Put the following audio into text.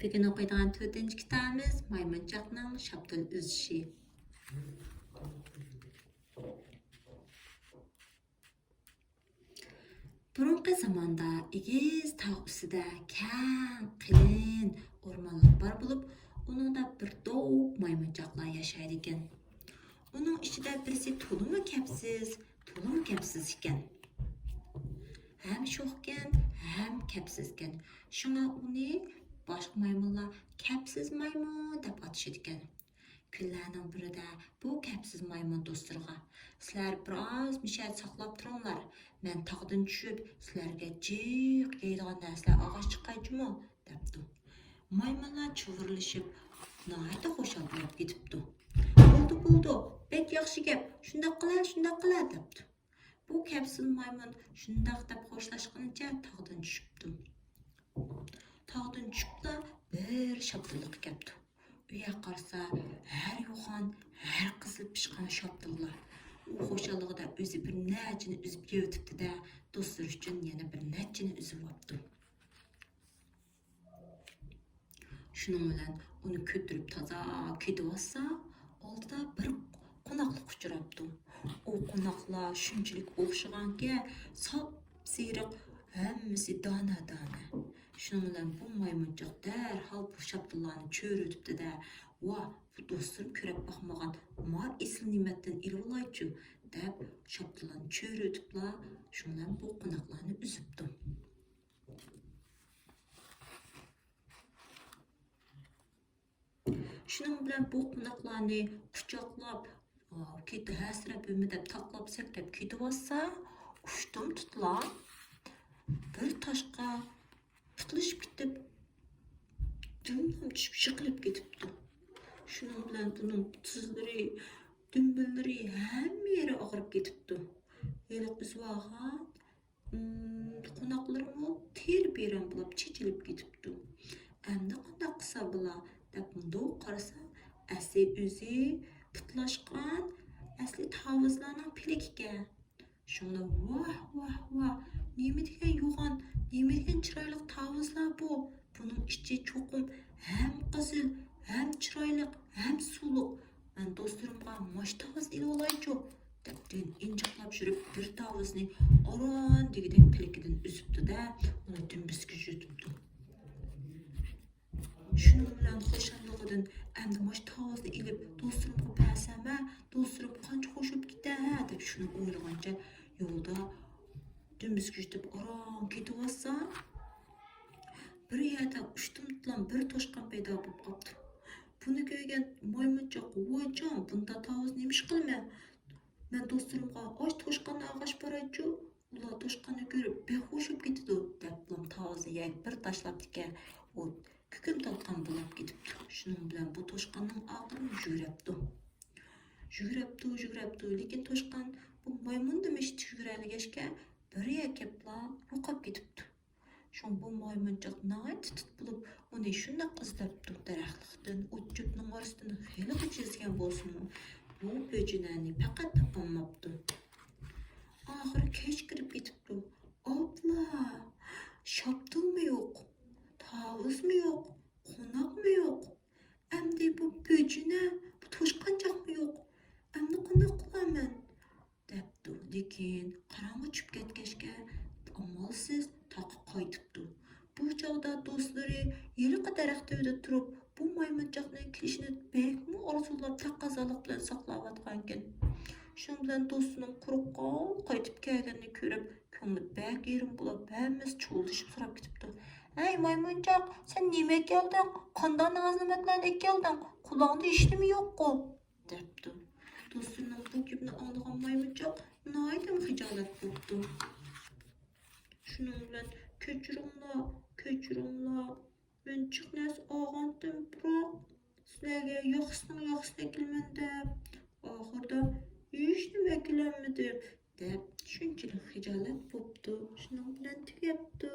Bugün o'qiydigan 4-chi kitobimiz Maymunchoqning Shaptul uzishi. Burunqi zamonda egiz tog' ustida kang, qalin o'rmonlar bor bo'lib, uningda bir to'p maymunchoqlar yashaydi ekan. Uning ichida birisi to'limi kapsiz ekan. Hem sho'xkan, hem kapsiz ekan. Shunga uni boshqa maymunlar kapsiz maymun deb atashadi ekan. Kunlarning birida bu kapsiz maymun do'stlariga "Sizlar biroz mishat saqlab turinglar. Men tog'dan tushib, sizlarga jiq yeydigan narsalar og'ash chiqaychimi?" debdi. Maymunlar chuvrlashib, nihoyatda xushal bo'lib ketibdi. Bo'ldi, bek yaxshi gap. Shundoq qilar debdi. Bu kapsiz maymun shundoq deb xo'shlashganicha tog'dan tushibdi. Tog'dan tushibda bir shaptilliq kelibdi. Uya qarasa, har yo'g'on, har qizil pishgan shaptillar. U xo'shalligida o'zi bir nachini uzib yeyotibdi-da, do'stlar uchun yana bir nachini uzib olibdi. Shuning bilan uni ko'tirib toza ketib olsa, oldida bir qo'noqlik uchrabdi. O qo'noqlar shunchalik o'xshaganki, sop-seriq, hammasi dona-dona. Shuning bilan bu maymunchoq darhol bu shaptillarni cho'ritibdi-da, "Va, bu do'stlarim ko'rib boqmagan mar esil ne'matdan ilib olaychi" deb shaptillarni cho'ritiblar, shundan bu qo'noqlarni uzibdi. Shuning bilan bu qo'noqlarni quchoqlab, ketdi hasrab deb taqlab sakrab ketib olsa, ushtum tutlar bir toshqa putlashib ketib, dumdum tushib shiqilib ketibdi. Shuning bilan buning tuzlari, dumbillari hamma yeri og'rib ketibdi. Yeliq uzvag'an qo'noqlarimi terberan bo'lib chechilib ketibdi. Endi qanday qilsa bo'lar deb mundoq qarasa, asli o'zi putlashgan, asli tavizlarning pilikiga. Shunda vah, nima degan yo'g'on, nima degan chiroyli tavizlar bu? Buning ichi cho'qim ham qizil, ham chiroyli, ham suluq. Men do'stlarimga mosh taviz ilib olaychi deb injiqlab yurib bir tavizni oron degidek pilikidan uzibdi-da, uni dumbisga yutibdi. Shuning bilan xo'shalligidan endi mosh tavizni ilib do'stlarimga bersam, do'stlarim qancha xo'shib ketar deb shuni o'ylagancha yo'lda dumbisga yutib oron ketib olsa, bir yerda ushtumtlan bir toshqan paydo bo'lib qoldi. Buni ko'rgan maymunchoq, "Voyjon, bunda taviz nima ish qilma? Men do'stlarimga osh toshqanni og'ash boraychi, ular toshqanni ko'rib behushib ketdi" deb tavizni bir tashlabdi-ki, u kukum tortgan bo'lib ketibdi. Shuning bilan bu toshqanning og'rini yugurabdi, lekin toshqan bu maymun demish yuguralgashga bir yakablar yo'qolib ketibdi. Shun bu maymunchoq nihoyat tut bo'lib, uni shundoq izlabdi daraxtlikdan, o'tchupning orasidan xiyli chizgan bo'lsin, bu bo'jinani faqat topolmabdi. Oxiri kech kirib ketibdi. "Abla, shaptilmi yo'q? Tavizmi yo'q? Qo'noqmi yo'q? Endi bu bo'jina, bu toshqanchoqmi yo'q? Endi qanday qilaman?" debdi. Lekin qorong'i tushib ketgachga amalsiz taqib qaytibdi. Bu chog'da do'stlari yiliqi daraxt tubida turib, bu maymunchoqning kelishini bekmi orzulab taqozolik bilan saqlayotgan ekan. Shuning bilan do'stining quruqqan qaytib kelganini ko'rib, ko'ngli bak yerim bo'lib, hammasi cho'ldishib so'rab ketibdi. "Ey maymunchoq, sen nima kelding? Qanday noz-ne'matlarni kelding? Qulog'ingda eshitimi yo'q-ku?" debdi. Do'stining bu gapni anglagan maymunchoq nihoyatda xijolat bo'ldi. Shuning bilan "Kechiringlar, men chiqnas og'andim, biroq sizlarga yaxshidan kelman deb, oxirida hech nima kelolmadim" deb shunchalik xijolat bo'libdi. Shuning bilan tugabdi.